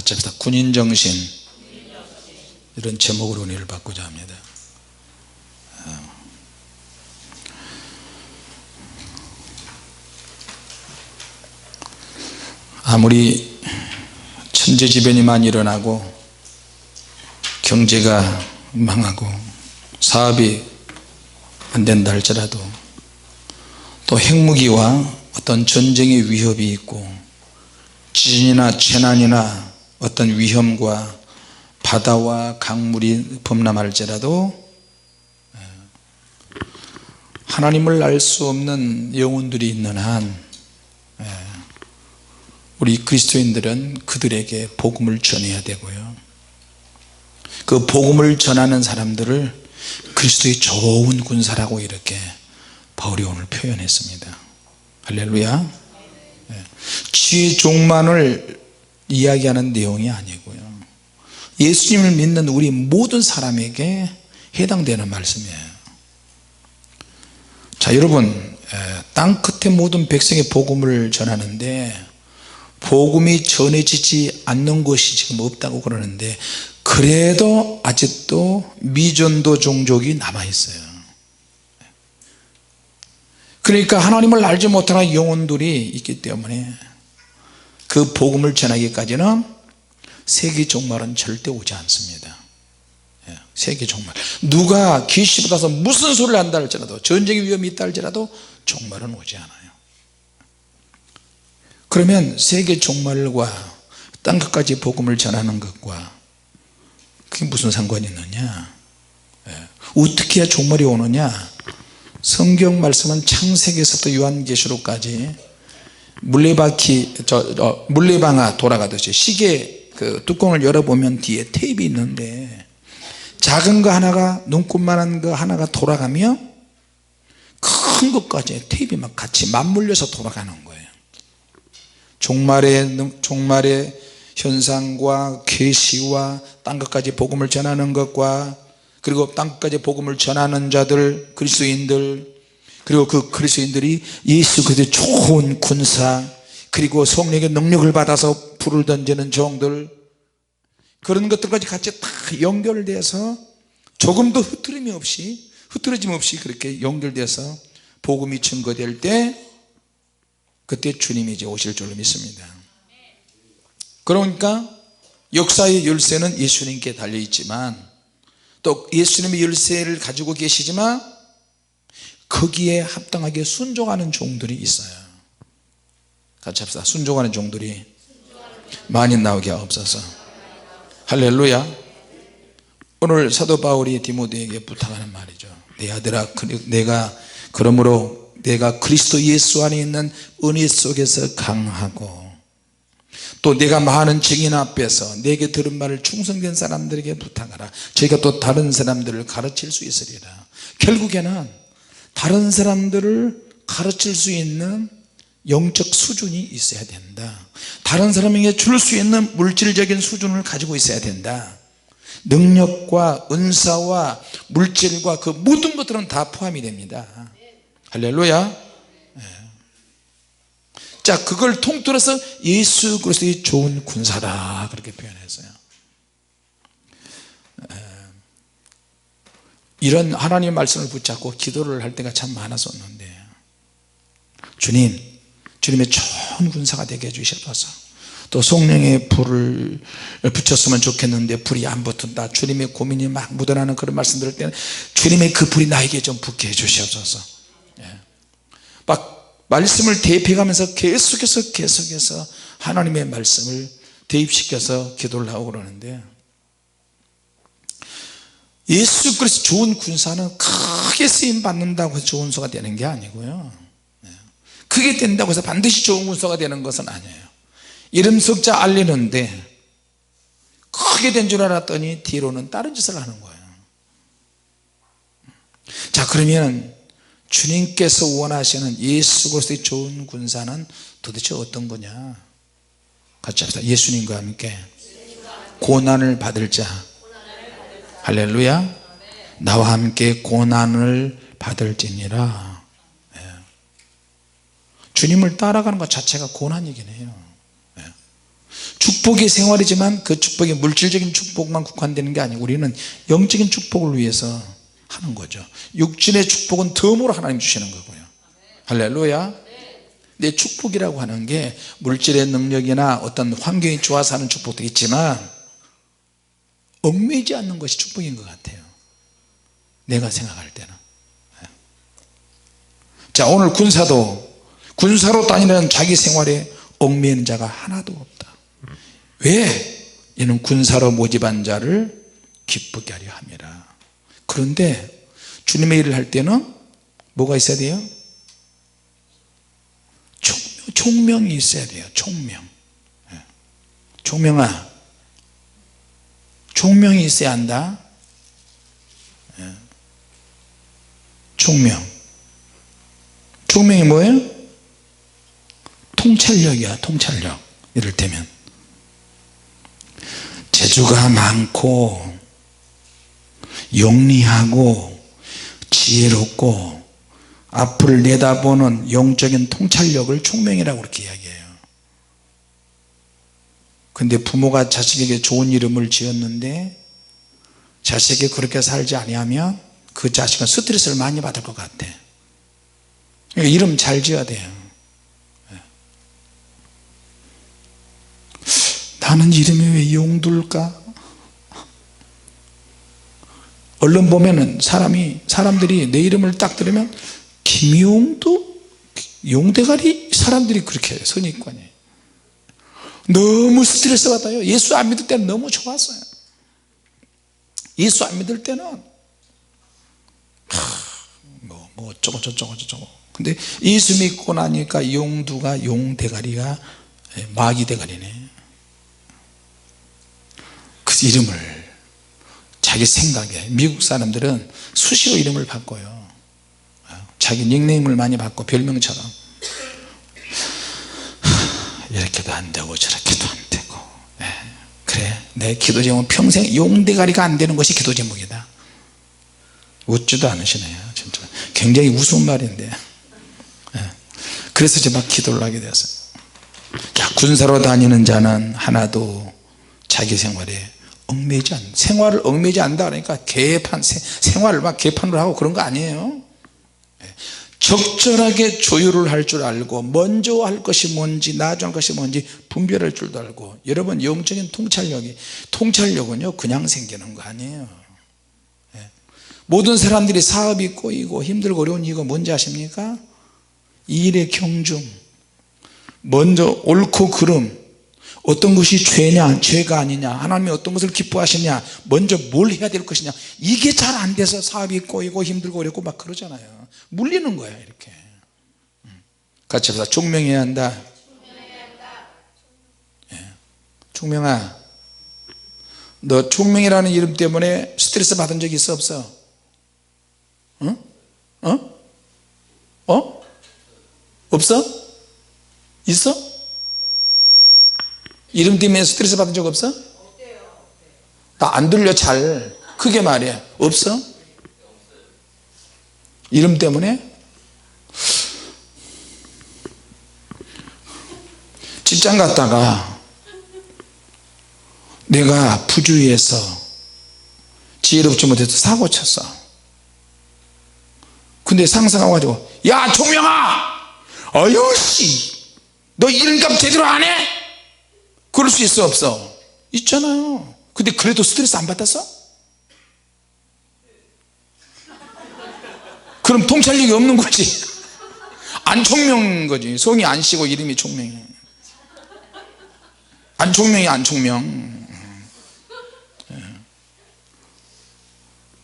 같이 합시다. 군인정신. 이런 제목으로 은혜를 받고자 합니다. 아무리 천재지변이 많이 일어나고 경제가 망하고 사업이 안 된다 할지라도 또 핵무기와 어떤 전쟁의 위협이 있고 지진이나 재난이나 어떤 위험과 바다와 강물이 범람할지라도 하나님을 알 수 없는 영혼들이 있는 한 우리 그리스도인들은 그들에게 복음을 전해야 되고요, 그 복음을 전하는 사람들을 그리스도의 좋은 군사라고 이렇게 바울이 오늘 표현했습니다. 할렐루야. 지혜의 종만을 이야기하는 내용이 아니고요, 예수님을 믿는 우리 모든 사람에게 해당되는 말씀이에요. 자, 여러분, 땅끝의 모든 백성의 복음을 전하는데 복음이 전해지지 않는 것이 지금 없다고 그러는데, 그래도 아직도 미전도 종족이 남아있어요. 그러니까 하나님을 알지 못하는 영혼들이 있기 때문에 그 복음을 전하기까지는 세계 종말은 절대 오지 않습니다. 세계 종말, 누가 계시 받아서 무슨 소리를 한다 할지라도, 전쟁의 위험이 있다 할지라도 종말은 오지 않아요. 그러면 세계 종말과 땅끝까지 복음을 전하는 것과 그게 무슨 상관이 있느냐, 어떻게 해야 종말이 오느냐? 성경 말씀은 창세기에서부터 요한계시록까지 물레방아 돌아가듯이 시계 그 뚜껑을 열어보면 뒤에 테이프 있는데, 작은 거 하나가, 눈곱만한 거 하나가 돌아가면 큰 것까지 테이프 막 같이 맞물려서 돌아가는 거예요. 종말의 현상과 계시와 땅끝까지 복음을 전하는 것과, 그리고 땅끝까지 복음을 전하는 자들, 그리스도인들, 그리고 그 그리스도인들이 예수 그리스도의 좋은 군사, 그리고 성령의 능력을 받아서 불을 던지는 종들, 그런 것들까지 같이 다 연결돼서 조금도 흐트러짐 없이 그렇게 연결돼서 복음이 증거될 때, 그때 주님이 이제 오실 줄로 믿습니다. 그러니까 역사의 열쇠는 예수님께 달려있지만, 또 예수님의 열쇠를 가지고 계시지만 거기에 합당하게 순종하는 종들이 있어요. 같이 합시다. 순종하는 종들이 많이 나오게 하옵소서. 할렐루야. 오늘 사도 바울이 디모데에게 부탁하는 말이죠. 내 아들아, 그러므로 내가 그리스도 예수 안에 있는 은혜 속에서 강하고, 또 내가 많은 증인 앞에서 내게 들은 말을 충성된 사람들에게 부탁하라. 저희가 또 다른 사람들을 가르칠 수 있으리라. 결국에는 다른 사람들을 가르칠 수 있는 영적 수준이 있어야 된다. 다른 사람에게 줄 수 있는 물질적인 수준을 가지고 있어야 된다. 능력과 은사와 물질과 그 모든 것들은 다 포함이 됩니다. 할렐루야. 자, 그걸 통틀어서 예수 그리스도의 좋은 군사다, 그렇게 표현했어요. 이런 하나님의 말씀을 붙잡고 기도를 할 때가 참 많았었는데, 주님의 좋은 군사가 되게 해주셔서, 또 성령의 불을 붙였으면 좋겠는데 불이 안 붙는다, 주님의 고민이 막 묻어나는 그런 말씀 들을 때는 주님의 그 불이 나에게 좀 붙게 해주시옵소서. 막 말씀을 대입해가면서 계속해서 하나님의 말씀을 대입시켜서 기도를 하고 그러는데, 예수 그리스도 좋은 군사는 크게 쓰임 받는다고 해서 좋은 군사가 되는 게 아니고요, 크게 된다고 해서 반드시 좋은 군사가 되는 것은 아니에요. 이름 석자 알리는데 크게 된 줄 알았더니 뒤로는 다른 짓을 하는 거예요. 자, 그러면 주님께서 원하시는 예수 그리스도의 좋은 군사는 도대체 어떤 거냐? 같이 합시다. 예수님과 함께 고난을 받을 자. 할렐루야. 나와 함께 고난을 받을지니라. 주님을 따라가는 것 자체가 고난이긴 해요. 죽고 축복의 생활이지만 그 축복이 물질적인 축복만 국한되는 게 아니고 우리는 영적인 축복을 위해서 하는 거죠. 육신의 축복은 덤으로 하나님 주시는 거고요. 할렐루야. 내 축복이라고 하는 게 물질의 능력이나 어떤 환경이 좋아서 하는 축복도 있지만 얽매이지 않는 것이 축복인 것 같아요, 내가 생각할 때는. 자, 오늘 군사로 다니는 자기 생활에 얽매이는 자가 하나도 없다. 왜? 이는 군사로 모집한 자를 기쁘게 하려 함이라. 그런데 주님의 일을 할 때는 뭐가 있어야 돼요? 총명이 있어야 돼요. 총명. 총명아, 총명이 있어야 한다. 총명. 총명이 뭐예요? 통찰력이야. 통찰력. 이를테면 재주가 많고 영리하고 지혜롭고 앞을 내다보는 영적인 통찰력을 총명이라고 그렇게 이야기해요. 근데 부모가 자식에게 좋은 이름을 지었는데 자식이 그렇게 살지 아니하면 그 자식은 스트레스를 많이 받을 것 같아. 그러니까 이름 잘 지어야 돼요. 나는 이름이 왜 용두일까? 얼른 보면은 사람들이 내 이름을 딱 들으면 김용두? 용대가리? 사람들이 그렇게 해요. 선입관이. 너무 스트레스 받아요. 예수 안 믿을 때는 너무 좋았어요. 예수 안 믿을 때는 뭐 어쩌고 저쩌고 근데 예수 믿고 나니까 용두가 용대가리가 마귀대가리네. 그 이름을 자기 생각에, 미국 사람들은 수시로 이름을 바꿔요. 자기 닉네임을 많이 바꿔, 별명처럼. 이렇게도 안 되고 저렇게도 안 되고. 그래, 내 기도 제목은 평생 용대가리가 안 되는 것이 기도 제목이다. 웃지도 않으시네요. 진짜 굉장히 우스운 말인데. 그래서 제가 막 기도를 하게 되었어요. 자, 군사로 다니는 자는 하나도 자기 생활에 얽매이지 않는다. 생활을 얽매이지 않는다 그러니까 생활을 막 개판으로 하고 그런 거 아니에요. 적절하게 조율을 할 줄 알고 먼저 할 것이 뭔지 나중 할 것이 뭔지 분별할 줄도 알고. 여러분, 영적인 통찰력은요 그냥 생기는 거 아니에요. 모든 사람들이 사업이 꼬이고 힘들고 어려운 이유가 뭔지 아십니까? 일의 경중, 먼저 옳고 그름, 어떤 것이 죄냐 죄가 아니냐, 하나님이 어떤 것을 기뻐하시냐, 먼저 뭘 해야 될 것이냐, 이게 잘 안 돼서 사업이 꼬이고 힘들고 어렵고 막 그러잖아요. 물리는 거야 이렇게. 같이 합시다. 총명해야 한다. 총명아, 너 총명이라는 이름 때문에 스트레스 받은 적 있어 없어? 없어? 있어? 이름 때문에 스트레스 받은 적 없어? 나 안 들려. 잘 크게 말해. 없어? 이름 때문에? 직장 갔다가 내가 부주의해서 지혜롭지 못해서 사고 쳤어. 근데 상사가 와가지고, 야 총명아, 어휴 씨, 너 이름값 제대로 안 해? 그럴 수 있어 없어? 있잖아요. 근데 그래도 스트레스 안 받았어? 그럼 통찰력이 없는 거지. 안 총명인 거지. 성이 안 쉬고 이름이 총명해. 안 총명이 안 총명.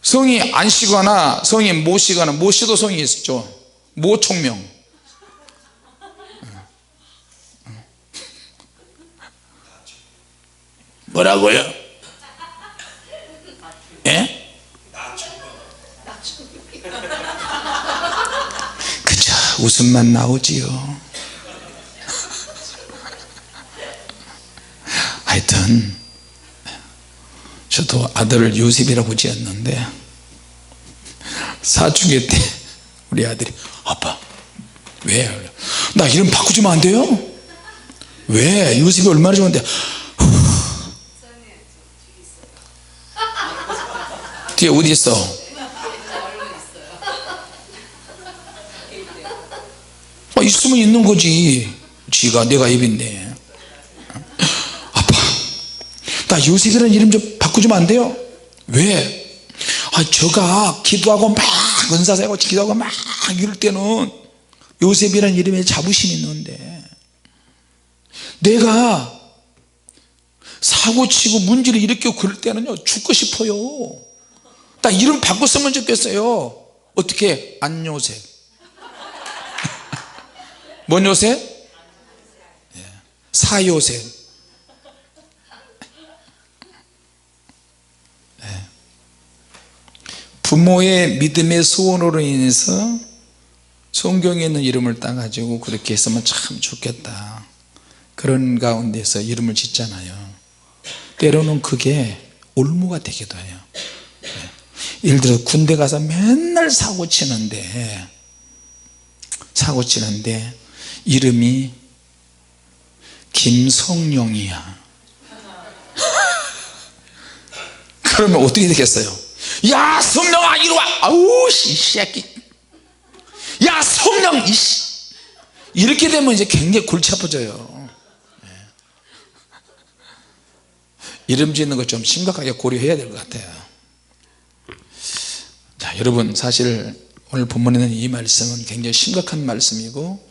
성이 안 쉬거나 성이 못 쉬거나, 못 쉬도 성이 있죠. 못 총명. 뭐라고요? 예? 그저 웃음만 나오지요. 하여튼 저도 아들을 요셉이라고 지었는데 사춘기 때 우리 아들이, 아빠 왜? 나 이름 바꾸지면 안 돼요? 왜? 요셉이 얼마나 좋은데. 뒤에 어디 있어? 있으면 있는 거지. 지가 내가 입인데. 아빠, 나 요셉이라는 이름 좀 바꾸주면 안 돼요? 왜? 저가 기도하고 막 은사 세고 기도하고 막 이럴 때는 요셉이라는 이름에 자부심이 있는데, 내가 사고치고 문제를 일으키고 그럴 때는요 죽고 싶어요. 딱 이름 바꿨으면 좋겠어요. 어떻게? 안요셉. 뭔 요셉? 사요셉. 부모의 믿음의 소원으로 인해서 성경에 있는 이름을 따가지고 그렇게 했으면 참 좋겠다, 그런 가운데서 이름을 짓잖아요. 때로는 그게 올무가 되기도 해요. 예를 들어 군대 가서 맨날 사고 치는데 이름이 김성룡이야. 그러면 어떻게 되겠어요? 야 성룡아 이리와. 아우 이 새끼, 야 성룡 이씨, 이렇게 되면 이제 굉장히 골치 아파져요. 이름 짓는 거 좀 심각하게 고려해야 될 것 같아요. 자, 여러분, 사실 오늘 본문에 있는 이 말씀은 굉장히 심각한 말씀이고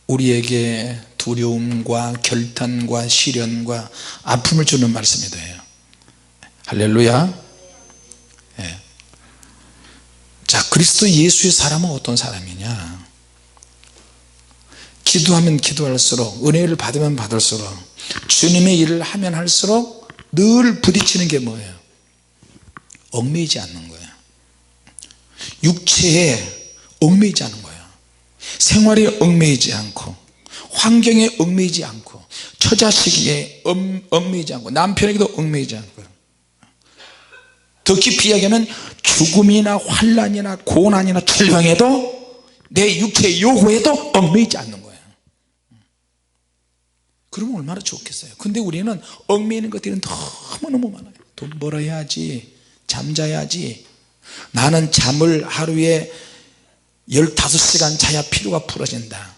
우리에게 두려움과 결탄과 시련과 아픔을 주는 말씀이 돼요. 할렐루야. 예. 자, 그리스도 예수의 사람은 어떤 사람이냐? 기도하면 기도할수록, 은혜를 받으면 받을수록, 주님의 일을 하면 할수록 늘 부딪히는 게 뭐예요? 얽매이지 않는 거예요. 육체에 얽매이지 않은 거예요. 생활에 얽매이지 않고, 환경에 얽매이지 않고, 처자식에 얽매이지 않고, 남편에게도 얽매이지 않고, 더 깊이 이야기하면 죽음이나 환난이나 고난이나 질병에도, 내 육체의 요구에도 얽매이지 않는 거예요. 그러면 얼마나 좋겠어요. 근데 우리는 얽매이는 것들은 너무너무 많아요. 돈 벌어야지, 잠자야지. 나는 잠을 하루에 15시간 자야 피로가 풀어진다.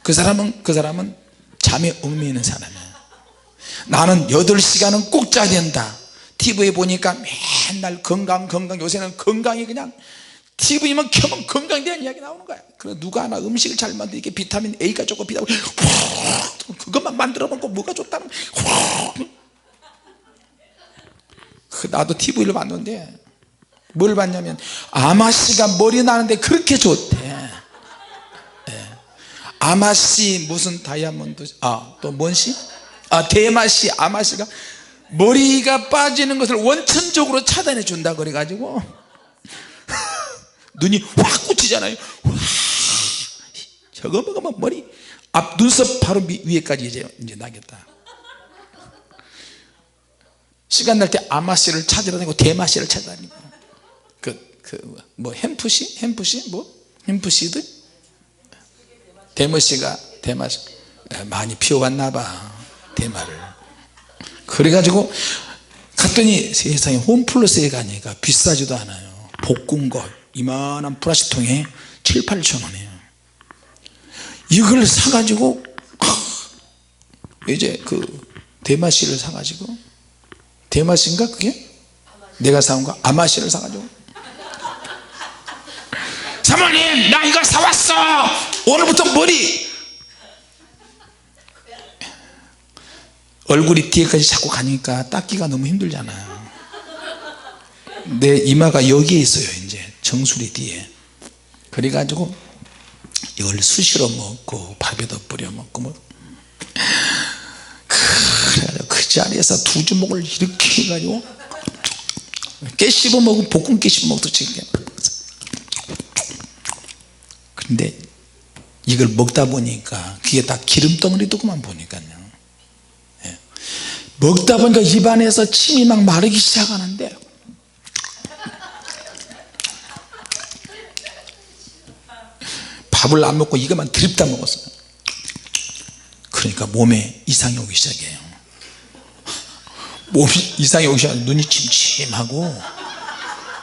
그 사람은 잠에 얽매이는 사람이에요. 나는 8시간은 꼭 자야 된다. TV에 보니까 맨날 건강, 요새는 건강이 그냥 TV만 켜면 건강에 대한 이야기 나오는 거야. 그래, 누가 하나 음식을 잘 만드니까 비타민 A가 좋고 비타민 그것만 만들어 먹고 뭐가 좋다는. 나도 TV를 봤는데 뭘 봤냐면 아마씨가 머리 나는데 그렇게 좋대. 아마씨 무슨 다이아몬드, 또 뭔씨? 대마씨. 아마씨가 머리가 빠지는 것을 원천적으로 차단해 준다 그래가지고 눈이 확 꽂히잖아요. 저거 먹으면 머리 앞 눈썹 바로 위에까지 이제 나겠다. 시간 날 때 아마씨를 찾으러 다니고 대마씨를 찾아다니고, 뭐 햄프시드 대마씨가 많이 피워갔나 봐, 대마를. 그래가지고 갔더니 세상에 홈플러스에 가니까 비싸지도 않아요. 볶은 거 이만한 플라스틱 통에 7, 8천 원이에요. 이걸 사가지고 이제 대마씨를 사가지고, 대마씨인가 그게? 내가 사온 거 아마씨를 사가지고, 사모님 나 이거 사왔어, 오늘부터 머리, 얼굴이 뒤에까지 자꾸 가니까 닦기가 너무 힘들잖아요. 내 이마가 여기에 있어요. 이제 정수리 뒤에. 그래가지고 이걸 수시로 먹고 밥에도 뿌려 먹고 그래가지고 그 자리에서 2주먹을 이렇게 해가지고 깨 씹어 먹고 볶음 깨 씹어 먹도 지금. 근데 이걸 먹다 보니까 그게 다 기름덩어리더구만 보니까요. 먹다 보니까 입안에서 침이 막 마르기 시작하는데, 밥을 안 먹고 이것만 드립다 먹었어요. 그러니까 몸에 이상이 오기 시작해요. 몸이 이상이 오기 시작하면 눈이 침침하고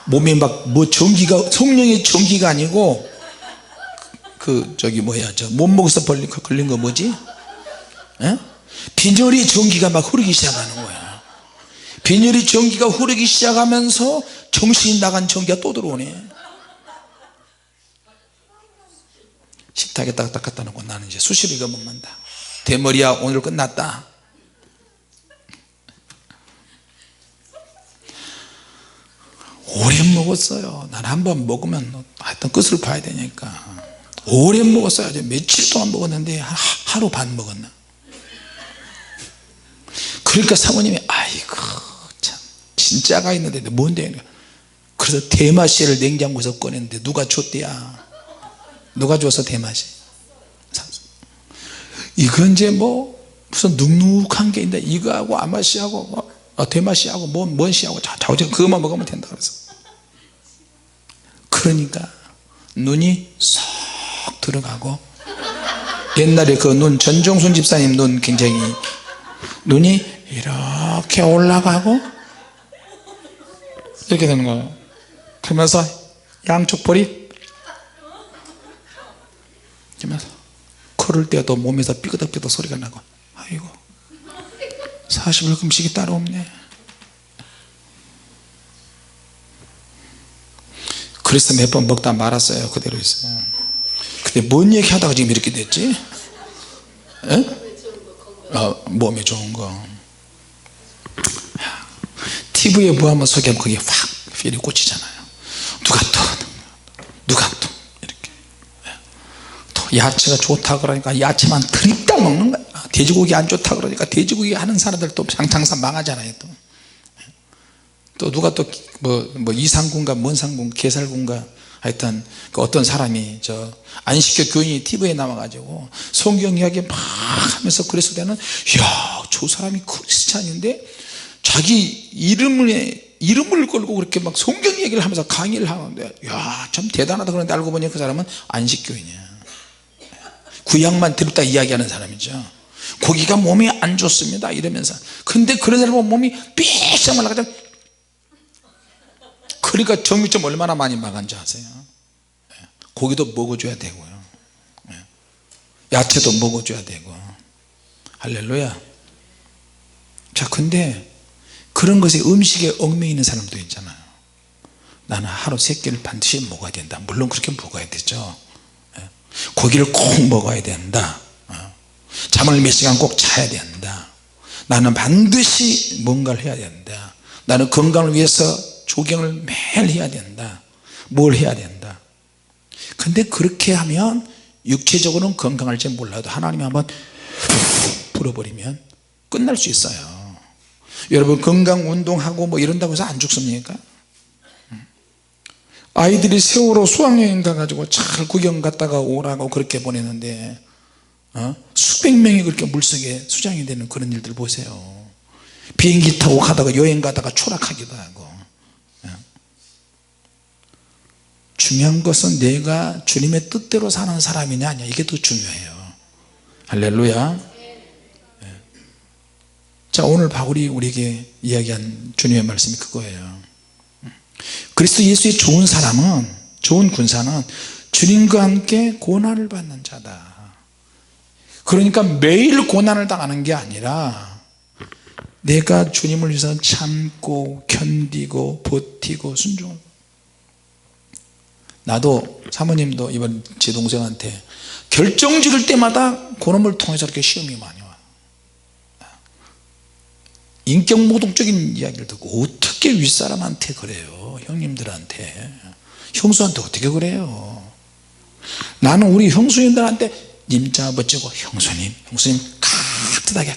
몸에 막 뭐 전기가 성령의 전기가 아니고 저기 뭐야 저 몸목에서 걸린 거 뭐지? 에? 빈혈의 전기가 막 흐르기 시작하는 거야. 빈혈의 전기가 흐르기 시작하면서 정신이 나간 전기가 또 들어오네. 식탁에 딱 갖다 놓고 나는 이제 수시로 이거 먹는다. 대머리야 오늘 끝났다. 오래 먹었어요. 난 한번 먹으면 하여튼 끝을 봐야 되니까 오래 먹었어요. 며칠 동안 먹었는데 하루 반 먹었나. 그러니까 사모님이 아이고 참 진짜가 있는데 뭔데. 그래서 대마씨를 냉장고에서 꺼냈는데 누가 줬대야. 누가 줘서 대마씨. 이건 이제 뭐 무슨 눅눅한 게 있는데 이거하고 아마씨하고 대마씨하고 뭔 씨하고 자우지 그것만 먹으면 된다 그래서. 그러니까 눈이 쏙 들어가고 옛날에 그 눈 전종순 집사님 눈 굉장히 눈이 이렇게 올라가고 이렇게 되는 거예요. 그러면서 양쪽 볼이 그러면서 걸을 때도 몸에서 삐그덕삐그덕 소리가 나고 아이고 40일 금식이 따로 없네. 그래서 몇 번 먹다 말았어요. 그대로 있어요. 근데 뭔 얘기 하다가 지금 이렇게 됐지? 몸에 좋은 거 TV에 뭐 한번 소개하면 그게 확 필이 꽂히잖아요. 누가 또 이렇게 또 야채가 좋다 그러니까 야채만 드립다 먹는 거야. 돼지고기 안 좋다 그러니까 돼지고기 하는 사람들 또 장사 망하잖아요. 또 누가 또 뭐 이상군가 뭔상군 개살군가 하여튼 그 어떤 사람이 저 안식교 교인이 TV에 나와가지고 성경 이야기 막 하면서 그랬을 때는 이야 저 사람이 크리스찬인데 자기 이름을 걸고 그렇게 막 성경 얘기를 하면서 강의를 하는데 야 참 대단하다. 그런데 알고 보니 그 사람은 안식교인이야. 구약만 들었다 이야기하는 사람이죠. 고기가 몸에 안 좋습니다 이러면서. 근데 그런 사람은 몸이 삐쩍 말라가지고 그러니까 정육점 얼마나 많이 망한지 아세요? 고기도 먹어줘야 되고요, 야채도 먹어줘야 되고. 할렐루야. 자, 근데 그런 것에 음식에 얽매이는 있는 사람도 있잖아요. 나는 하루 3끼를 반드시 먹어야 된다. 물론 그렇게 먹어야 되죠. 고기를 꼭 먹어야 된다. 잠을 몇 시간 꼭 자야 된다. 나는 반드시 뭔가를 해야 된다. 나는 건강을 위해서 조경을 매일 해야 된다. 뭘 해야 된다. 근데 그렇게 하면 육체적으로는 건강할지 몰라도 하나님이 한번 불어버리면 끝날 수 있어요. 여러분 건강 운동하고 뭐 이런다고 해서 안 죽습니까? 아이들이 세월호 수학여행 가가지고 잘 구경 갔다가 오라고 그렇게 보내는데 수백 명이 그렇게 물속에 수장이 되는 그런 일들 보세요. 비행기 타고 가다가 여행 가다가 추락하기도 하고. 중요한 것은 내가 주님의 뜻대로 사는 사람이냐 아니냐 이게 더 중요해요. 할렐루야. 자, 오늘 바울이 우리에게 이야기한 주님의 말씀이 그거예요. 그리스도 예수의 좋은 사람은, 좋은 군사는 주님과 함께 고난을 받는 자다. 그러니까 매일 고난을 당하는 게 아니라 내가 주님을 위해서 참고 견디고 버티고 순종하고. 나도 사모님도 이번 제 동생한테 결정 지을 때마다 그놈을 통해서 이렇게 시험이 많이 와요. 인격모독적인 이야기를 듣고 어떻게 윗사람한테 그래요? 형님들한테, 형수한테 어떻게 그래요? 나는 우리 형수님들한테 님자 멋지고 형수님 깍듯하게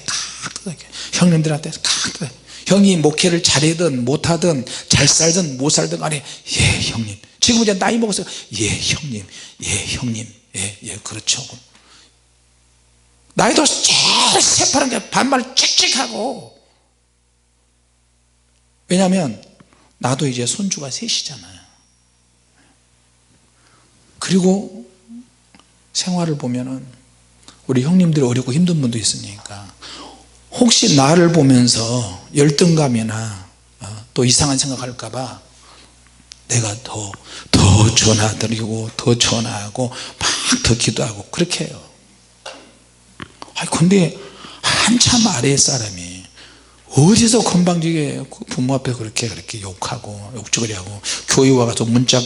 형님들한테 깍듯하게, 형이 목회를 잘하든 못하든 잘 살든 못 살든 간에 예 형님, 지금 이제 나이 먹었어요. 예 형님, 예 형님, 예 그렇죠. 나이도 제일 새파란 게 반말 칙칙하고. 왜냐하면 나도 이제 손주가 셋이잖아요. 그리고 생활을 보면은 우리 형님들이 어렵고 힘든 분도 있으니까 혹시 나를 보면서 열등감이나 또 이상한 생각할까 봐 내가 더 전화드리고 더 전화하고 막 더 기도하고 그렇게 해요. 근데 한참 아래의 사람이 어디서 건방지게 부모 앞에 그렇게 욕하고 욕죽을 하고 교회 와가서 문짝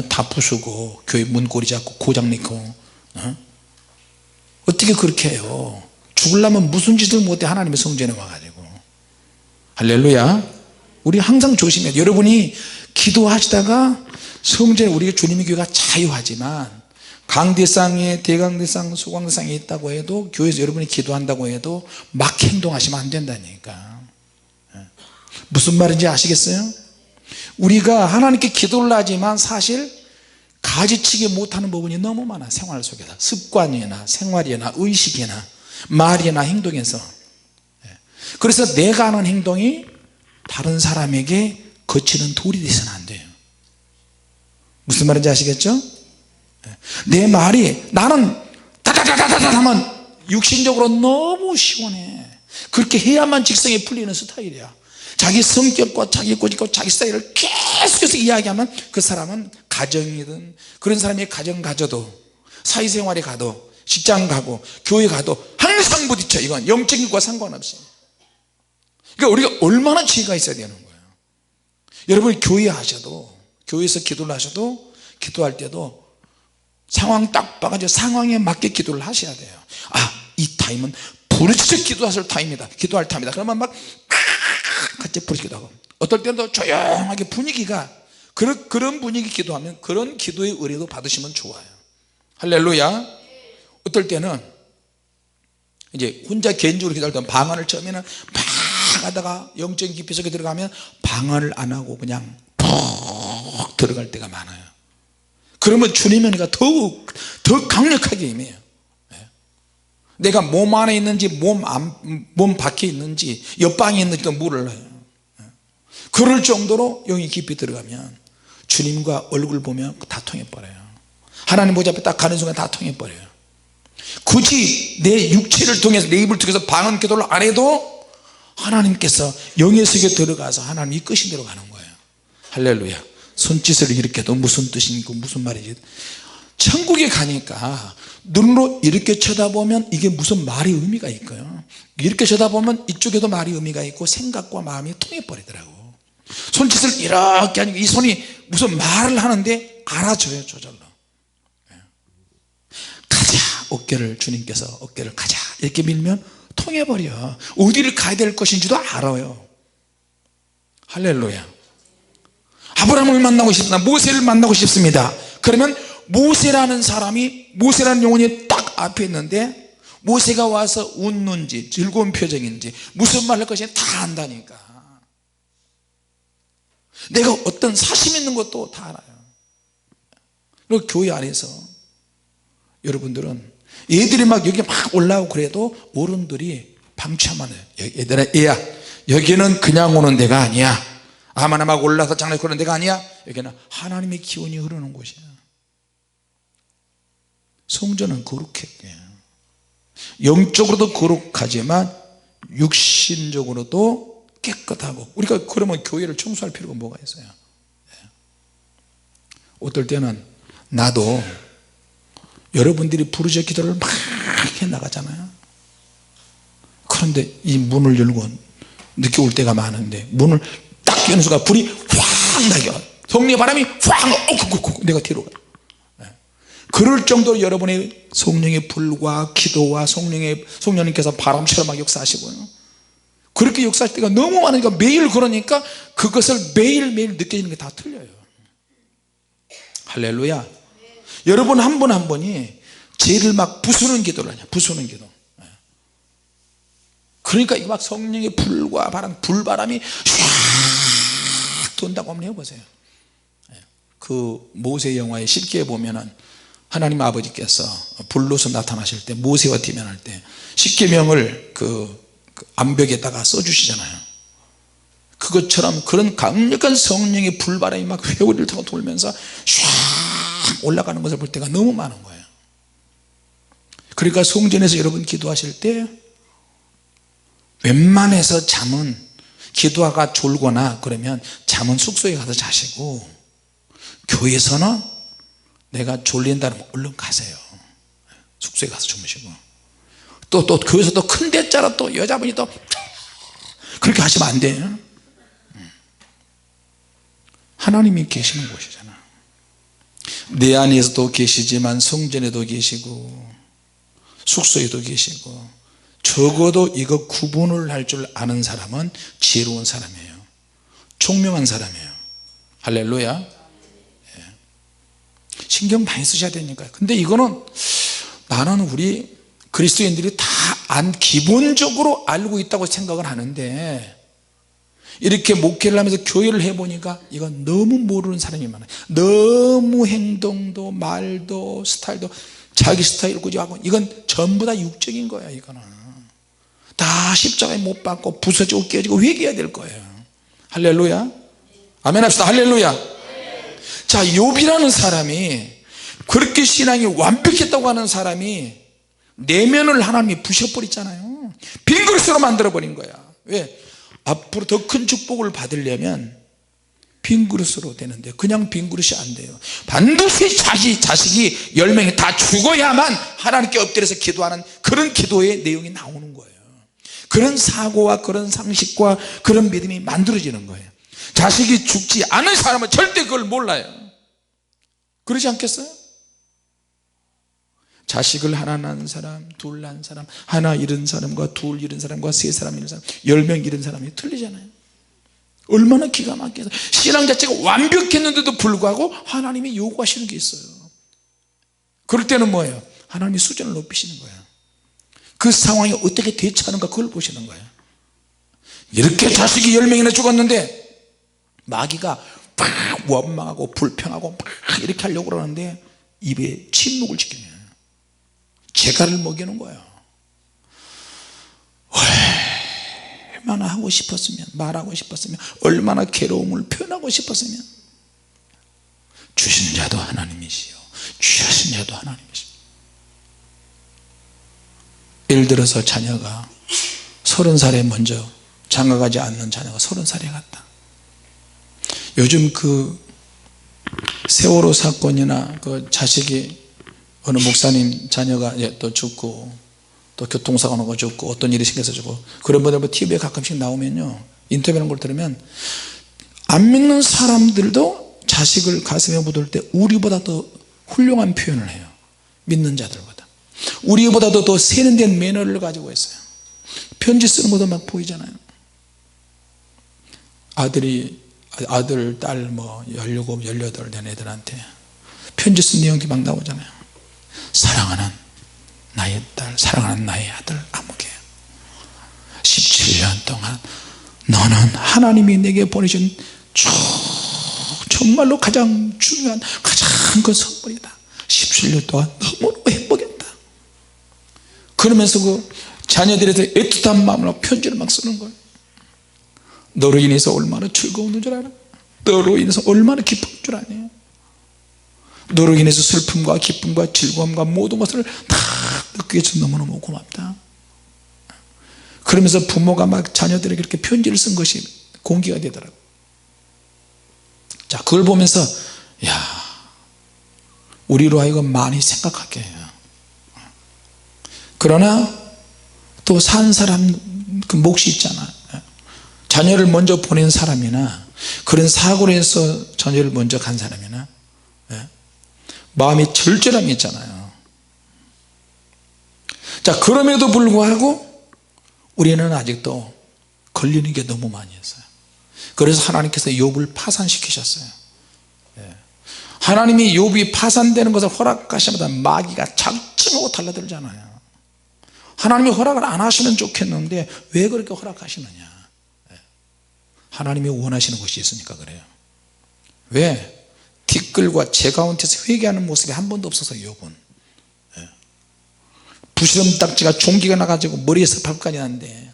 다 부수고 교회 문고리 잡고 고장 내고 어떻게 그렇게 해요. 죽으려면 무슨 짓을 못해 하나님의 성전에 와가지고. 할렐루야. 우리 항상 조심해요. 여러분이 기도하시다가 성전에 우리 주님의 교회가 자유하지만 강대상에 대강대상 소강대상에 있다고 해도 교회에서 여러분이 기도한다고 해도 막 행동하시면 안 된다니까. 무슨 말인지 아시겠어요? 우리가 하나님께 기도를 하지만 사실 가지치기 못하는 부분이 너무 많아. 생활 속에서 습관이나 생활이나 의식이나 말이나 행동에서. 그래서 내가 하는 행동이 다른 사람에게 거치는 돌이 되서는 안 돼요. 무슨 말인지 아시겠죠? 내 말이 나는 다다다다다 하면 육신적으로 너무 시원해. 그렇게 해야만 직성이 풀리는 스타일이야. 자기 성격과 자기 고집과 자기 스타일을 계속해서 이야기하면 그 사람은 가정이든 그런 사람이 가정 가져도 사회생활에 가도 직장 가고 교회 가도 항상 부딪혀. 이건 영적인 것과 상관없이. 그러니까 우리가 얼마나 지혜가 있어야 되는 거예요. 여러분이 교회 하셔도 교회에서 기도를 하셔도 기도할 때도 상황 딱 봐가지고 상황에 맞게 기도를 하셔야 돼요. 이 타임은 부르짖어 기도할 타임이다. 기도할 타임이다. 그러면 막 같이 부르짖기도 하고 어떨 때는 더 조용하게 분위기가 그런 분위기 기도하면 그런 기도의 의뢰도 받으시면 좋아요. 할렐루야. 어떨 때는 이제 혼자 개인적으로 기도할 때는 방언을 처음에는 막 하다가 영적인 깊이 속에 들어가면 방언을 안 하고 그냥 푹 들어갈 때가 많아요. 그러면 주님의 은혜가 더 강력하게 임해요. 내가 몸 안에 있는지 몸 밖에 있는지 옆방에 있는지도 몰라요. 그럴 정도로 영이 깊이 들어가면 주님과 얼굴 보면 다 통해버려요. 하나님 보좌 앞에 딱 가는 순간 다 통해버려요. 굳이 내 육체를 통해서 내 입을 통해서 방언 기도를 안 해도 하나님께서 영의 속에 들어가서 하나님 이끄신 대로 가는 거예요. 할렐루야. 손짓을 이렇게 해도 무슨 뜻이고 무슨 말이지. 천국에 가니까 눈으로 이렇게 쳐다보면 이게 무슨 말이 의미가 있고요, 이렇게 쳐다보면 이쪽에도 말이 의미가 있고 생각과 마음이 통해버리더라고. 손짓을 이렇게 하니까 이 손이 무슨 말을 하는데 알아줘요. 저절로. 가자. 어깨를 주님께서 어깨를 가자 이렇게 밀면 통해버려. 어디를 가야 될 것인지도 알아요. 할렐루야. 아브라함을 만나고 싶습니다. 모세를 만나고 싶습니다. 그러면 모세라는 사람이, 모세라는 영혼이 딱 앞에 있는데 모세가 와서 웃는지 즐거운 표정인지 무슨 말 할 것인지 다 안다니까. 내가 어떤 사심 있는 것도 다 알아요. 그리고 교회 안에서 여러분들은 얘들이 막 여기 막 올라오고 그래도 어른들이 방치하면 해요. 얘들아, 얘야, 여기는 그냥 오는 데가 아니야. 아무나 막 올라서 장난이 그런 데가 아니야. 여기는 하나님의 기운이 흐르는 곳이야. 성전은 거룩해. 영적으로도 거룩하지만 육신적으로도 깨끗하고. 우리가 그러면 교회를 청소할 필요가 뭐가 있어요? 어떨 때는 나도 여러분들이 부르짖어 기도를 막 해나가잖아요. 그런데 이 문을 열고 늦게 올 때가 많은데 문을 딱 여는 순간 불이 확 나게, 성령의 바람이 확, 내가 뒤로 가요. 그럴 정도로 여러분의 성령의 불과 기도와 성령님께서 바람처럼 막 역사하시고요. 그렇게 역사할 때가 너무 많으니까 매일 그러니까 그것을 매일매일 느껴지는 게 다 틀려요. 할렐루야. 여러분 한 분 한 분이 죄를 막 부수는 기도를 하냐. 부수는 기도. 그러니까 이게 막 성령의 불과 바람, 불바람이 쫙 돈다고 한번 해보세요. 그 모세 영화의 실기에 보면은 하나님 아버지께서 불로서 나타나실 때 모세와 대면할 때 십계명을 그 암벽에다가 써주시잖아요. 그것처럼 그런 강력한 성령의 불바람이 막 회오리를 타고 돌면서 쫙 올라가는 것을 볼 때가 너무 많은 거예요. 그러니까 성전에서 여러분 기도하실 때 웬만해서 잠은 기도하다가 졸거나 그러면 잠은 숙소에 가서 자시고 교회에서는 내가 졸린다 그러면 얼른 가세요. 숙소에 가서 주무시고 또 교회에서 또 큰 대자로 또 여자분이 또 그렇게 하시면 안 돼요. 하나님이 계시는 곳이잖아. 내 안에서도 계시지만 성전에도 계시고 숙소에도 계시고, 적어도 이거 구분을 할 줄 아는 사람은 지혜로운 사람이에요. 총명한 사람이에요. 할렐루야. 신경 많이 쓰셔야 되니까요. 근데 이거는 나는 우리 그리스도인들이 다 기본적으로 알고 있다고 생각을 하는데, 이렇게 목회를 하면서 교회를 해보니까 이건 너무 모르는 사람이 많아요. 너무 행동도 말도 스타일도 자기 스타일 구조하고, 이건 전부 다 육적인 거야. 이거는 다 십자가에 못 박고 부서지고 깨지고 회개해야 될 거예요. 할렐루야. 아멘 합시다. 할렐루야. 자, 욥이라는 사람이 그렇게 신앙이 완벽했다고 하는 사람이 내면을 하나님이 부셔버렸잖아요. 빈 그릇으로 만들어버린 거야. 왜? 앞으로 더 큰 축복을 받으려면 빈 그릇으로 되는데, 그냥 빈 그릇이 안 돼요. 반드시 자식이 10명이 다 죽어야만 하나님께 엎드려서 기도하는 그런 기도의 내용이 나오는 거예요. 그런 사고와 그런 상식과 그런 믿음이 만들어지는 거예요. 자식이 죽지 않은 사람은 절대 그걸 몰라요. 그러지 않겠어요? 자식을 하나 낳은 사람, 둘 낳은 사람, 하나 잃은 사람과 둘 잃은 사람과 세 사람 잃은 사람, 10명 잃은 사람이 틀리잖아요. 얼마나 기가 막혀서 신앙 자체가 완벽했는데도 불구하고 하나님이 요구하시는 게 있어요. 그럴 때는 뭐예요? 하나님이 수준을 높이시는 거예요. 그 상황이 어떻게 대처하는가 그걸 보시는 거예요. 이렇게 자식이 10명이나 죽었는데 마귀가 막 원망하고 불평하고 막 이렇게 하려고 그러는데 입에 침묵을 지키는 거예요. 재갈을 먹이는 거예요. 얼마나 하고 싶었으면, 말하고 싶었으면, 얼마나 괴로움을 표현하고 싶었으면. 주신 자도 하나님이시요 취하신 자도 하나님이시요. 예를 들어서 자녀가 30살에 먼저 장가가지 않는 자녀가 30살에 갔다. 요즘 그 세월호 사건이나 그 자식이 어느 목사님 자녀가 또 죽고 또 교통사고 나고 죽고 어떤 일이 생겨서 죽고, 그런 분들 TV에 가끔씩 나오면요, 인터뷰하는 걸 들으면 안 믿는 사람들도 자식을 가슴에 묻을 때 우리보다 더 훌륭한 표현을 해요. 믿는 자들보다 우리보다도 더 세련된 매너를 가지고 있어요. 편지 쓰는 것도 막 보이잖아요. 아들, 딸 뭐 17, 18 된 애들한테 편지 쓴 내용이 막 나오잖아요. 사랑하는 나의 딸, 사랑하는 나의 아들 아무개, 17년 동안 너는 하나님이 내게 보내신 정말로 가장 중요한 가장 큰 선물이다. 17년 동안 너무너무 행복했다. 그러면서 그 자녀들한테 애틋한 마음으로 편지를 막 쓰는 거예요. 너로 인해서 얼마나 즐거운 줄 알아? 너로 인해서 얼마나 기쁜 줄 아니? 너로 인해서 슬픔과 기쁨과 즐거움과 모든 것을 다 느끼게 해서 너무너무 고맙다. 그러면서 부모가 막 자녀들에게 이렇게 편지를 쓴 것이 공개가 되더라고요. 자, 그걸 보면서 야, 우리로 하여금 많이 생각하게 해요. 그러나 또 산 사람 그 몫이 있잖아. 자녀를 먼저 보낸 사람이나 그런 사고로 해서 자녀를 먼저 간 사람이나 마음이 절절함이 있잖아요. 자, 그럼에도 불구하고 우리는 아직도 걸리는 게 너무 많이 있어요. 그래서 하나님께서 욥을 파산시키셨어요. 하나님이 욥이 파산되는 것을 허락하시마다 마귀가 작정하고 달라들잖아요. 하나님이 허락을 안 하시면 좋겠는데 왜 그렇게 허락하시느냐? 하나님이 원하시는 것이 있으니까 그래요. 왜? 뒷글과 제 가운데서 회개하는 모습이 한 번도 없어서 욥은 부시름딱지가 종기가 나가지고 머리에서 발까지 나는데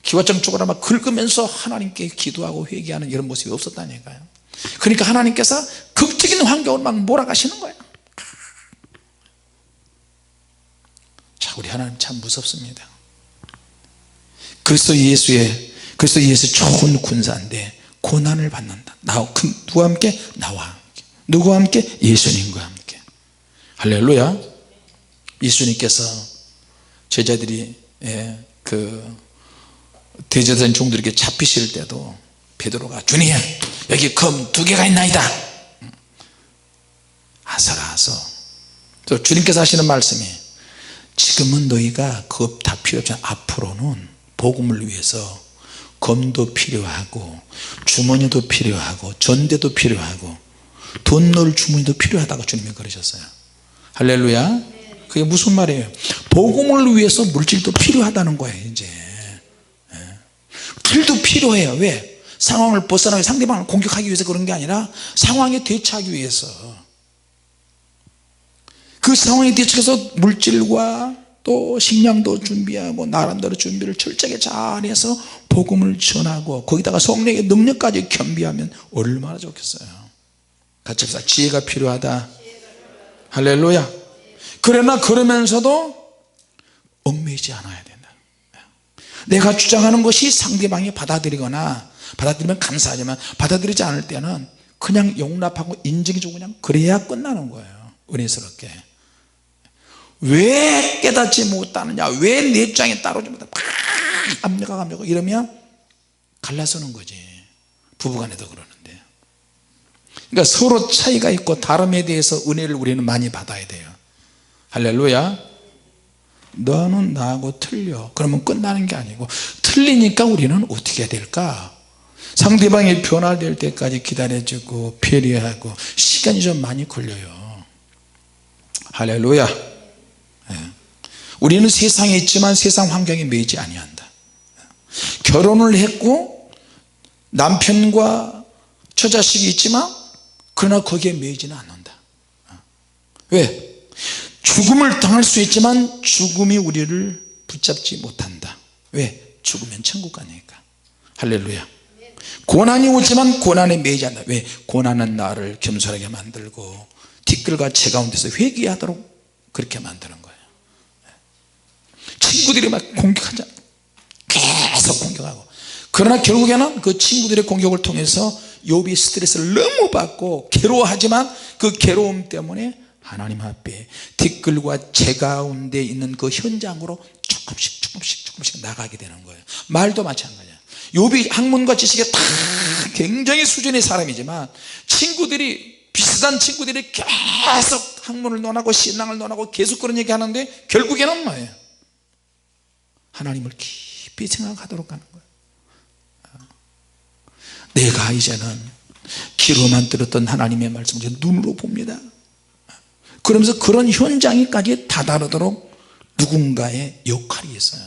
기와장 쪽으로 막 긁으면서 하나님께 기도하고 회개하는 이런 모습이 없었다니까요. 그러니까 하나님께서 극적인 환경을 막 몰아가시는 거예요. 자, 우리 하나님 참 무섭습니다. 그리스도 예수 좋은 군사인데 고난을 받는다. 누구와 함께? 나와 함께. 누구와 함께? 예수님과 함께. 할렐루야. 예수님께서 제자들이 그 대제사장 종들에게 잡히실 때도 베드로가 주님 여기 검 2개가 있나이다. 아서라. 또 주님께서 하시는 말씀이 지금은 너희가 그거 다 필요 없잖아. 앞으로는 복음을 위해서 검도 필요하고 주머니도 필요하고 전대도 필요하고 돈 넣을 주머니도 필요하다고 주님이 그러셨어요. 할렐루야. 그게 무슨 말이에요? 복음을 위해서 물질도 필요하다는 거예요. 이제 길도 필요해요. 왜? 상황을 벗어나게 상대방을 공격하기 위해서 그런 게 아니라 상황에 대처하기 위해서. 그 상황에 대처해서 물질과 또 식량도 준비하고 나름대로 준비를 철저하게 잘해서 복음을 전하고 거기다가 성령의 능력까지 겸비하면 얼마나 좋겠어요. 같이 합시다. 지혜가 필요하다. 할렐루야. 그러나 그러면서도 얽매이지 않아야 된다. 내가 주장하는 것이 상대방이 받아들이거나 받아들이면 감사하지만 받아들이지 않을 때는 그냥 용납하고 인정해주고 그냥 그래야 끝나는 거예요. 은혜스럽게. 왜 깨닫지 못하느냐, 왜 내 주장에 따르지 못하느냐, 압력하고 이러면 갈라서는 거지. 부부간에도 그러는데. 그러니까 서로 차이가 있고 다름에 대해서 은혜를 우리는 많이 받아야 돼요. 할렐루야. 너는 나하고 틀려 그러면 끝나는 게 아니고 틀리니까 우리는 어떻게 해야 될까? 상대방이 변화될 때까지 기다려주고 배려하고 시간이 좀 많이 걸려요. 할렐루야. 우리는 세상에 있지만 세상 환경에 매이지 아니한다. 결혼을 했고 남편과 처자식이 있지만 그러나 거기에 매이지는 않는다. 왜? 죽음을 당할 수 있지만 죽음이 우리를 붙잡지 못한다. 왜? 죽으면 천국 가니까. 할렐루야. 고난이 오지만 고난에 매이지 않는다. 왜? 고난은 나를 겸손하게 만들고 티끌과 재 가운데서 회개하도록 그렇게 만드는 거예요. 친구들이 막 공격하자. 계속 공격하고. 그러나 결국에는 그 친구들의 공격을 통해서 욥이 스트레스를 너무 받고 괴로워하지만 그 괴로움 때문에 하나님 앞에 티끌과 재 가운데 있는 그 현장으로 조금씩 나가게 되는 거예요. 말도 마찬가지야. 욥이 학문과 지식에 다 굉장히 수준의 사람이지만 친구들이 비슷한 친구들이 계속 학문을 논하고 신앙을 논하고 계속 그런 얘기 하는데 결국에는 뭐예요? 하나님을 깊이 생각하도록 하는 거예요. 내가 이제는 귀로만 들었던 하나님의 말씀을 이제 눈으로 봅니다. 그러면서 그런 현장에까지 다다르도록 누군가의 역할이 있어요.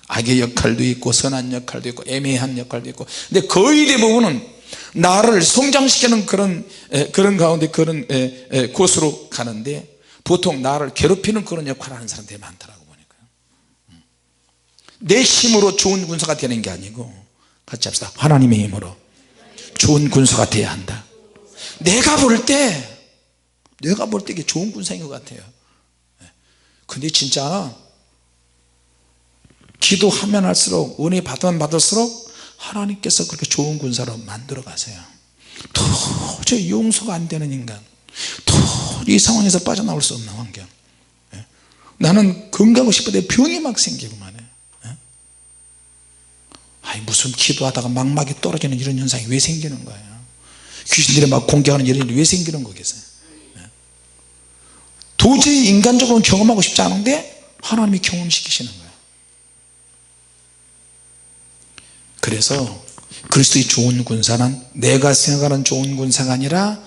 악의 역할도 있고 선한 역할도 있고 애매한 역할도 있고. 근데 거의 대부분은 나를 성장시키는 그런 가운데 그런 곳으로 가는데 보통 나를 괴롭히는 그런 역할을 하는 사람들이 많더라고 보니까. 내 힘으로 좋은 군사가 되는 게 아니고 같이 합시다. 하나님의 힘으로 좋은 군사가 돼야 한다. 내가 볼 때 이게 좋은 군사인 것 같아요. 근데 진짜 기도하면 할수록 은혜 받으면 받을수록 하나님께서 그렇게 좋은 군사로 만들어 가세요. 도저히 용서가 안 되는 인간, 도저히 이 상황에서 빠져나올 수 없는 환경. 나는 건강하고 싶은데 병이 막 생기고만 해. 무슨 기도하다가 막막이 떨어지는 이런 현상이 왜 생기는 거예요? 귀신들이 막 공격하는 이런 일이 왜 생기는 거겠어요? 도저히 인간적으로 경험하고 싶지 않은데 하나님이 경험시키시는 거예요. 그래서 그리스도의 좋은 군사는 내가 생각하는 좋은 군사가 아니라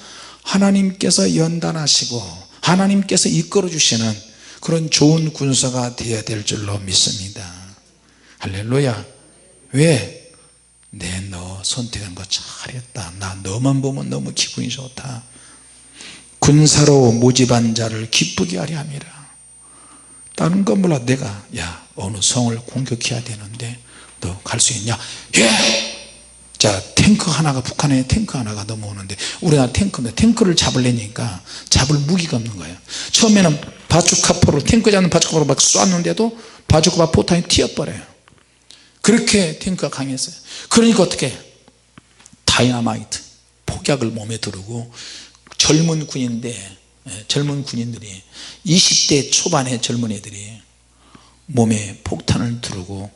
하나님께서 연단하시고 하나님께서 이끌어 주시는 그런 좋은 군사가 되어야 될 줄로 믿습니다. 할렐루야. 왜? 너 선택한 거 잘했다. 나 너만 보면 너무 기분이 좋다. 군사로 모집한 자를 기쁘게 하려 함이라. 다른 건 몰라. 내가 어느 성을 공격해야 되는데 너 갈 수 있냐? 예. 자, 탱크 하나가 북한에 탱크 하나가 넘어오는데 우리나라 탱크를 잡으려니까 잡을 무기가 없는 거예요. 처음에는 바주카포로 탱크 잡는 바주카포로 막 쐈는데도 바주카포 포탄이 튀어버려요. 그렇게 탱크가 강했어요. 그러니까 어떻게 다이너마이트 폭약을 몸에 두르고 젊은 군인인데 젊은 군인들이 20대 초반의 젊은 애들이 몸에 폭탄을 두르고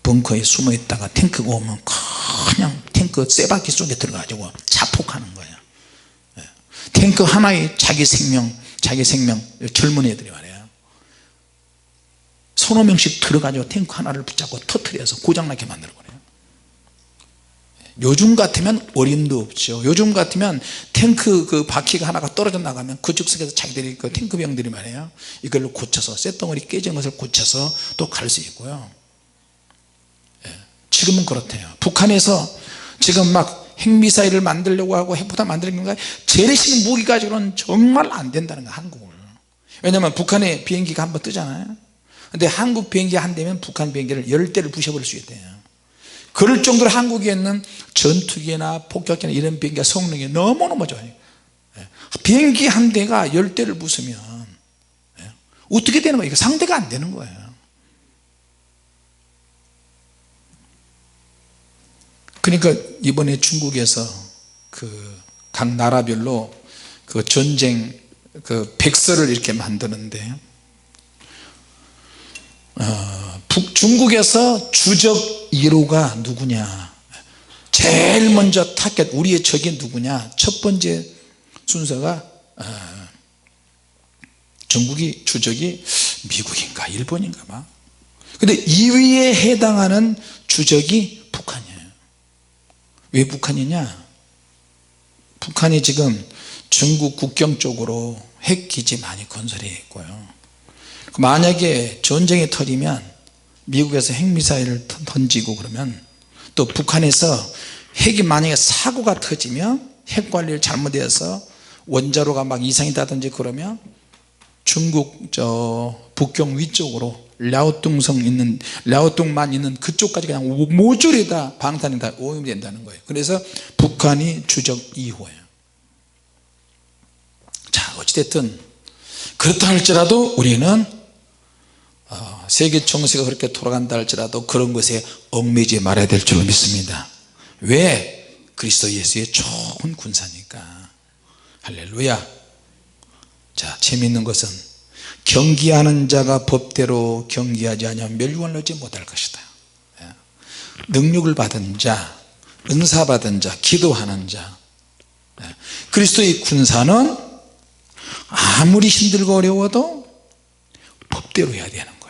벙커에 숨어 있다가 탱크가 오면 그냥 탱크 쇠바퀴 속에 들어가지고 자폭하는 거예요. 탱크 하나에 자기 생명 젊은 애들이 말이에요. 서너 명씩 들어가지고 탱크 하나를 붙잡고 터뜨려서 고장나게 만들어버려요. 요즘 같으면 어림도 없죠. 요즘 같으면 탱크 그 바퀴가 하나가 떨어져 나가면 그 즉석에서 자기들이 그 탱크병들이 말이에요, 이걸로 고쳐서 쇳덩어리 깨진 것을 고쳐서 또 갈 수 있고요. 지금은 그렇대요. 북한에서 지금 막 핵미사일을 만들려고 하고 핵포탄 만들려고 하고 재래식 무기 가지고는 정말 안 된다는 거예요, 한국을. 왜냐하면 북한의 비행기가 한번 뜨잖아요. 근데 한국 비행기 한 대면 북한 비행기를 10대를 부셔버릴 수 있대요. 그럴 정도로 한국에 있는 전투기나 폭격기나 이런 비행기가 성능이 너무너무 좋아요. 비행기 한 대가 10대를 부수면 어떻게 되는 거예요? 이거 상대가 안 되는 거예요. 그러니까 이번에 중국에서 그 각 나라별로 그 전쟁 그 백서를 이렇게 만드는데 중국에서 주적 1호가 누구냐, 제일 먼저 타겟 우리의 적이 누구냐, 첫 번째 순서가 중국이 주적이 미국인가 일본인가 봐. 근데 2위에 해당하는 주적이 북한이에요. 왜 북한이냐, 북한이 지금 중국 국경 쪽으로 핵기지 많이 건설해 있고요. 만약에 전쟁이 터지면 미국에서 핵미사일을 던지고 그러면, 또 북한에서 핵이 만약에 사고가 터지면 핵관리를 잘못해서 원자로가 막 이상이 다든지 그러면 중국 북경 위쪽으로 랴오뚱만 있는 그쪽까지 그냥 모조리 다 방탄이 다 오염이 된다는 거예요. 그래서 북한이 주적 2호예요. 자, 어찌됐든 그렇다 할지라도 우리는 세계 정세가 그렇게 돌아간다 할지라도 그런 것에 얽매이지 말아야 될 줄로 믿습니다. 왜? 그리스도 예수의 좋은 군사니까. 할렐루야. 자, 재미있는 것은 경기하는 자가 법대로 경기하지 아니하면 멸류관을 얻지 못할 것이다. 능력을 받은 자, 은사 받은 자, 기도하는 자, 그리스도의 군사는 아무리 힘들고 어려워도 법대로 해야 되는 거예요.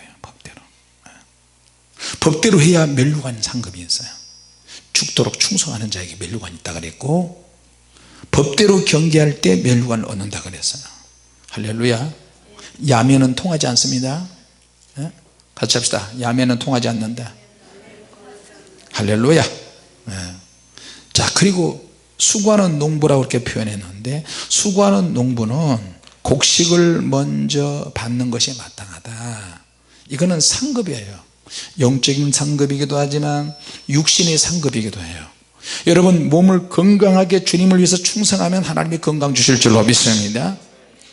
법대로 해야 멸류관 상급이 있어요. 죽도록 충성하는 자에게 멸류관이 있다 그랬고, 법대로 경계할 때 멸류관을 얻는다 그랬어요. 할렐루야. 야매는 통하지 않습니다. 같이 합시다. 야매는 통하지 않는다. 할렐루야. 자, 그리고 수고하는 농부라고 이렇게 표현했는데, 수고하는 농부는 곡식을 먼저 받는 것이 마땅하다. 이거는 상급이에요. 영적인 상급이기도 하지만 육신의 상급이기도 해요. 여러분, 몸을 건강하게 주님을 위해서 충성하면 하나님이 건강 주실 줄로 믿습니다.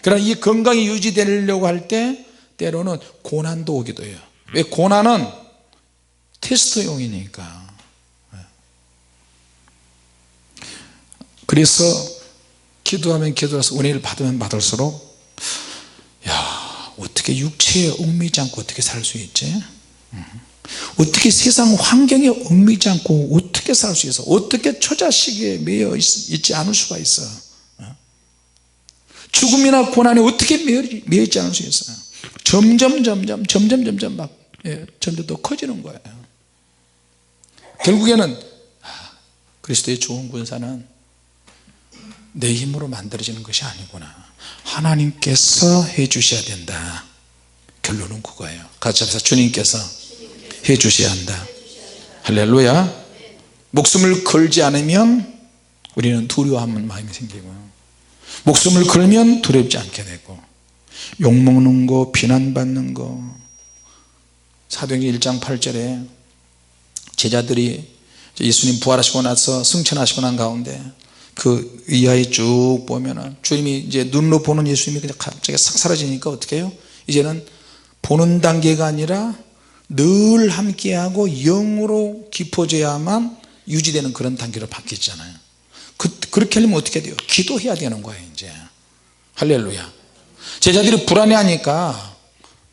그러나 이 건강이 유지되려고 할 때 때로는 고난도 오기도 해요. 왜? 고난은 테스트용이니까. 그래서 기도하면 기도해서 은혜를 받으면 받을수록, 야, 어떻게 육체에 얽매이지 않고 어떻게 살 수 있지? 어떻게 세상 환경에 얽매이지 않고 어떻게 살 수 있어? 어떻게 처자식에 매여 있지 않을 수가 있어? 죽음이나 고난에 어떻게 매여 있지 않을 수 있어요? 점점 막 점점 더 커지는 거예요. 결국에는 그리스도의 좋은 군사는 내 힘으로 만들어지는 것이 아니구나, 하나님께서 해 주셔야 된다. 결론은 그거예요. 같이 합시다. 주님께서 해 주셔야 한다. 할렐루야. 목숨을 걸지 않으면 우리는 두려워하는 마음이 생기고요, 목숨을 걸면 두렵지 않게 되고, 욕먹는 거, 비난받는 거. 사도행전 1장 8절에 제자들이 예수님 부활하시고 나서 승천하시고 난 가운데 그 이하에 쭉 보면은 주님이 이제 눈으로 보는 예수님이 그냥 갑자기 싹 사라지니까 어떻게 해요? 이제는 보는 단계가 아니라 늘 함께하고 영으로 깊어져야만 유지되는 그런 단계로 바뀌었잖아요. 그렇게 하려면 어떻게 돼요? 기도해야 되는 거예요. 이제 할렐루야. 제자들이 불안해하니까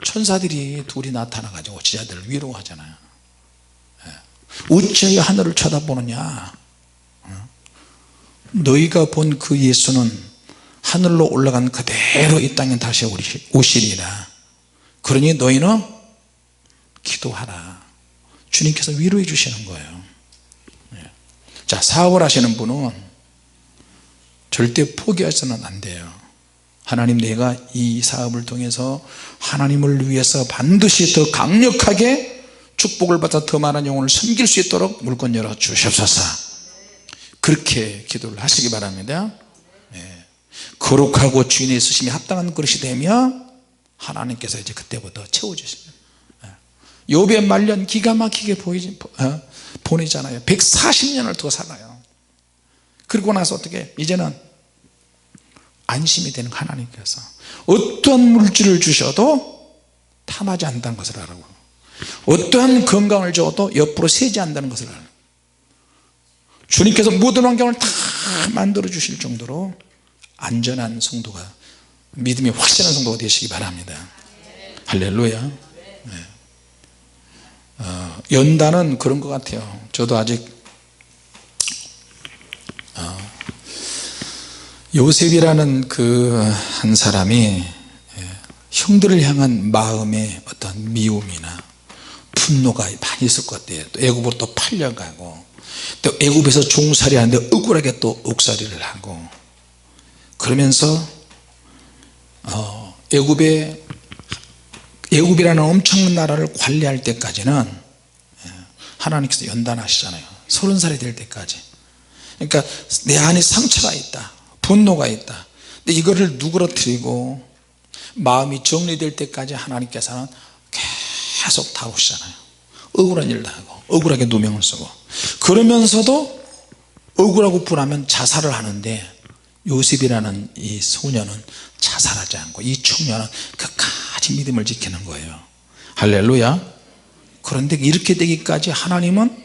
천사들이 둘이 나타나가지고 제자들을 위로하잖아요. 어찌하여 하늘을 쳐다보느냐, 너희가 본 그 예수는 하늘로 올라간 그대로 이 땅에 다시 오시리라. 그러니 너희는 기도하라. 주님께서 위로해 주시는 거예요. 자, 사업을 하시는 분은 절대 포기하셔서는 안 돼요. 하나님, 내가 이 사업을 통해서 하나님을 위해서 반드시 더 강력하게 축복을 받아 더 많은 영혼을 섬길 수 있도록 물건 열어 주시옵소서. 그렇게 기도를 하시기 바랍니다. 거룩하고 주인의 쓰심이 합당한 그릇이 되면 하나님께서 이제 그때부터 채워주십니다. 욥의 말년 기가 막히게 보내잖아요. 140년을 더 살아요. 그리고 나서 어떻게, 이제는 안심이 되는 하나님께서 어떠한 물질을 주셔도 탐하지 않는다는 것을 알고, 어떠한 건강을 줘도 옆으로 세지 않는다는 것을 알고, 주님께서 모든 환경을 다 만들어 주실 정도로 안전한 성도가, 믿음이 확실한 성도가 되시기 바랍니다. 할렐루야. 연단은 그런 것 같아요. 저도 아직 요셉이라는 그 한 사람이 형들을 향한 마음의 어떤 미움이나 분노가 많이 있을 것 같아요. 또 애굽으로 또 팔려가고, 또 애굽에서 종살이 하는데 억울하게 또 옥살이를 하고, 그러면서 애굽이라는 엄청난 나라를 관리할 때까지는 하나님께서 연단하시잖아요. 30살이 될 때까지. 그러니까 내 안에 상처가 있다, 분노가 있다. 근데 이거를 누그러뜨리고 마음이 정리될 때까지 하나님께서는 계속 다루시잖아요. 억울한 일도 하고 억울하게 누명을 쓰고, 그러면서도 억울하고 불하면 자살을 하는데 요셉이라는 이 소년은 자살하지 않고, 이 청년은 끝까지 믿음을 지키는 거예요. 할렐루야. 그런데 이렇게 되기까지 하나님은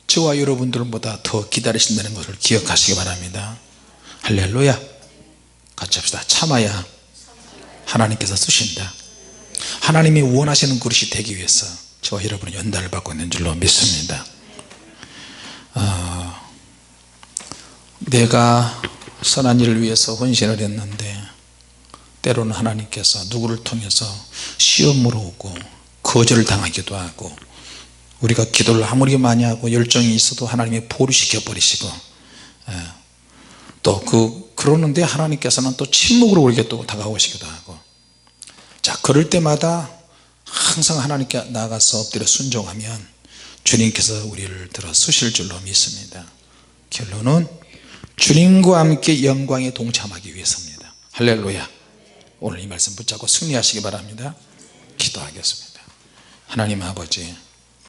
저와 여러분들보다 더 기다리신다는 것을 기억하시기 바랍니다. 할렐루야. 같이 합시다. 참아야 하나님께서 쓰신다. 하나님이 원하시는 그릇이 되기 위해서 저와 여러분은 연단을 받고 있는 줄로 믿습니다. 내가 선한 일을 위해서 헌신을 했는데 때로는 하나님께서 누구를 통해서 시험으로 오고 거절을 당하기도 하고, 우리가 기도를 아무리 많이 하고 열정이 있어도 하나님이 보류시켜 버리시고, 또 그러는데 하나님께서는 또 침묵으로 우리에게 또 다가오시기도 하고, 자, 그럴 때마다 항상 하나님께 나가서 엎드려 순종하면 주님께서 우리를 들어 쓰실 줄로 믿습니다. 결론은 주님과 함께 영광에 동참하기 위해서입니다. 할렐루야. 오늘 이 말씀 붙잡고 승리하시기 바랍니다. 기도하겠습니다. 하나님 아버지,